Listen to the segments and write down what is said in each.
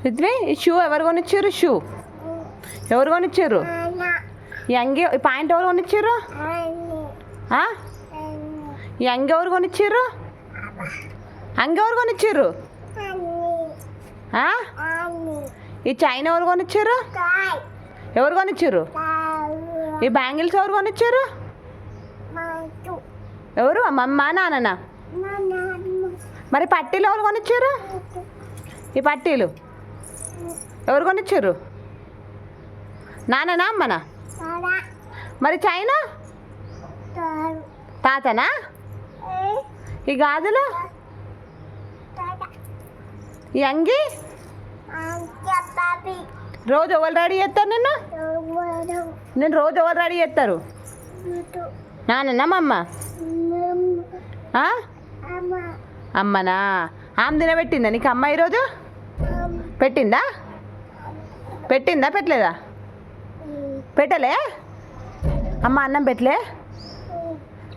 రిత్వి ఈ షూ ఎవరు కొనిచ్చారు? షూ ఎవరు కొనిచ్చారు? ఈ అంగి ఈ పాయింట్ ఎవరు కొనిచ్చారు? ఈ అంగి ఎవరు కొనిచ్చారు? అంగి ఎవరు కొనిచ్చారు? ఈ చైన్ ఎవరు కొనిచ్చారు? ఎవరు కొనిచ్చారు? ఈ బ్యాంగిల్స్ ఎవరు కొనిచ్చారు? ఎవరు? అమ్మమ్మ నాన్న? మరి పట్టీలు ఎవరు కొనిచ్చారు? ఈ పట్టీలు ఎవరు కొనిచ్చారు? నాన్ననా అమ్మనా? మరి చైనా తాతనా? ఈ గాజులు ఈ అంగి రోజు ఎవరు రెడీ చేస్తారు? నేను రోజు ఎవరు రెడీ చేస్తారు? నాన్ననా అమ్మ? అమ్మనా? ఆమె తినబెట్టిందా నీకు అమ్మ ఈరోజు? పెట్టిందా? పెట్టలేదా? పెట్టలే అమ్మ అన్నం పెట్టలే?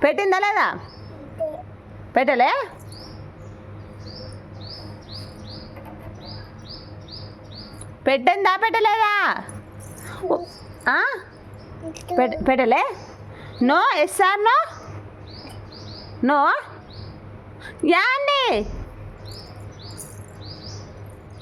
పెట్టిందా లేదా? పెట్టలే? పెట్టిందా పెట్టలేదా? పెట్టలే? No? Yes or no? No? Yeah అండి.